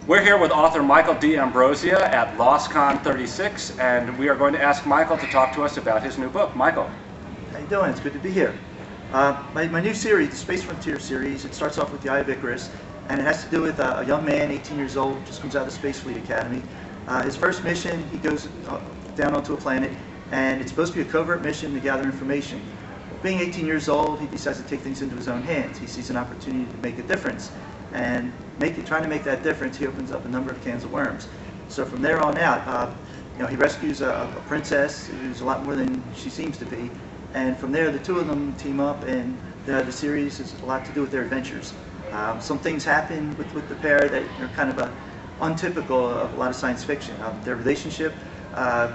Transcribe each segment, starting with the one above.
We're here with author Michael D Ambrosio at LostCon 36, and we are going to ask Michael to talk to us about his new book. Michael. How you doing? It's good to be here. My new series, the Space Frontier series, it starts off with the Eye of Icarus, and it has to do with a young man, 18 years old, just comes out of the Space Fleet Academy. His first mission, he goes down onto a planet, and it's supposed to be a covert mission to gather information. Being 18 years old, he decides to take things into his own hands. He sees an opportunity to make a difference, and trying to make that difference, he opens up a number of cans of worms. So from there on out, he rescues a princess who's a lot more than she seems to be, and from there the two of them team up, and the series has a lot to do with their adventures. Some things happen with the pair that are kind of untypical of a lot of science fiction. Their relationship,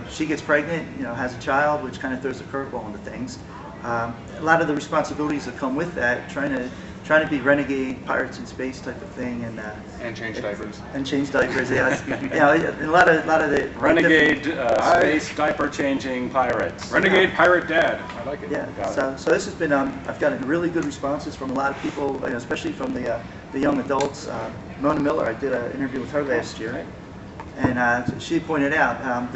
she gets pregnant, has a child, which kind of throws a curveball into things. A lot of the responsibilities that come with that, trying to be renegade pirates in space type of thing, and change diapers. And change diapers, yeah. A lot of the renegade space diaper changing pirates. Renegade pirate dad. I like it. Yeah. So this has been I've gotten really good responses from a lot of people, especially from the young adults. Mona Miller, I did an interview with her last year, and she pointed out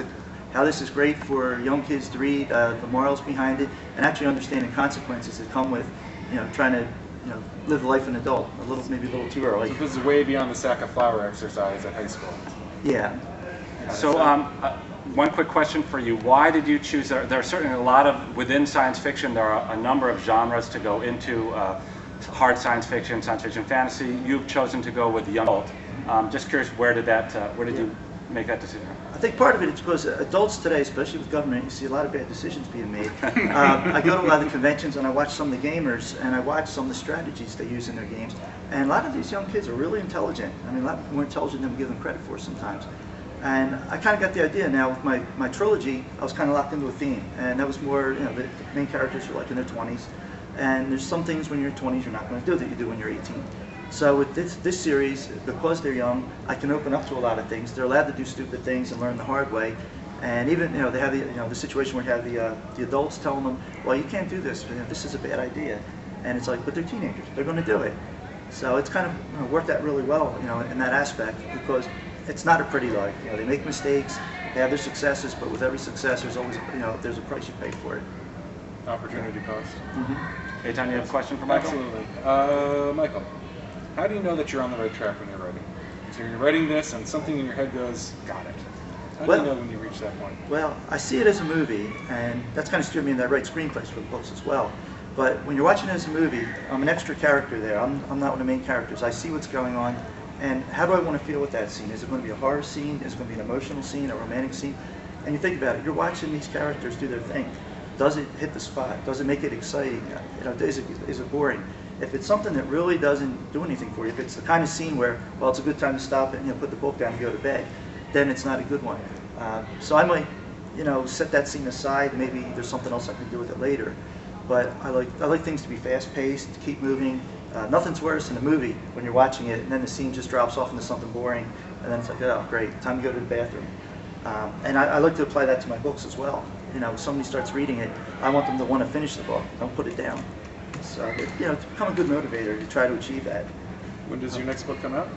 how this is great for young kids to read, the morals behind it, and actually understanding consequences that come with trying to live life an adult, maybe a little too early. So this is way beyond the sack of flour exercise at high school. Yeah. So one quick question for you. Why did you choose, there are certainly a lot of, within science fiction, there are a number of genres to go into, hard science fiction fantasy. You've chosen to go with the young adult. Just curious, where did you make that decision? I think part of it is because adults today, especially with government, you see a lot of bad decisions being made. I go to a lot of the conventions and I watch some of the gamers and I watch some of the strategies they use in their games. And a lot of these young kids are really intelligent. I mean, a lot more intelligent than we give them credit for sometimes. And I kind of got the idea now with my trilogy, I was kind of locked into a theme. And that was more, the main characters are like in their 20s. And there's some things when you're 20s you're not going to do that you do when you're 18. So with this series, because they're young, I can open up to a lot of things. They're allowed to do stupid things and learn the hard way. And even they have the situation where you have the adults telling them, well, you can't do this. This is a bad idea. And it's like, but they're teenagers. They're going to do it. So it's kind of worked out really well, in that aspect, because it's not a pretty life. They make mistakes. They have their successes, but with every success, there's always there's a price you pay for it. Opportunity cost. Hey, Tom, you have a question for Michael? Absolutely. Michael, how do you know that you're on the right track when you're writing? So you're writing this and something in your head goes, got it. How do you know when you reach that point? Well, I see it as a movie, and that's kind of steered me in that right screenplays for the books as well. But when you're watching it as a movie, I'm an extra character there. I'm not one of the main characters. I see what's going on, and how do I want to feel with that scene? Is it going to be a horror scene? Is it going to be an emotional scene, a romantic scene? And you think about it, you're watching these characters do their thing. Does it hit the spot? Does it make it exciting? Is it boring? If it's something that really doesn't do anything for you, if it's the kind of scene where, well, it's a good time to stop and put the book down and go to bed, then it's not a good one. So I might, set that scene aside. Maybe there's something else I can do with it later. But I like things to be fast-paced, to keep moving. Nothing's worse in a movie when you're watching it and then the scene just drops off into something boring, and then it's like, oh, great, time to go to the bathroom. And I like to apply that to my books as well. If somebody starts reading it, I want them to want to finish the book. Don't put it down. So, it's become a good motivator to try to achieve that. When does your next book come out?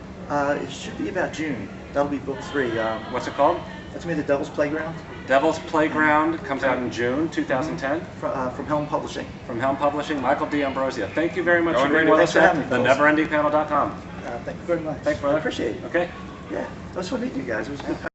It should be about June. That'll be book 3. What's it called? That's me, The Devil's Playground. Devil's Playground comes out in June 2010. From Helm Publishing. From Helm Publishing, Michael D Ambrosio. Thank you very much for being with Thanks us for at having me, theneverendingpanel.com. Thank you very much. Thanks, brother. I appreciate it. Okay. Yeah, it was fun meeting you guys. It was a good time.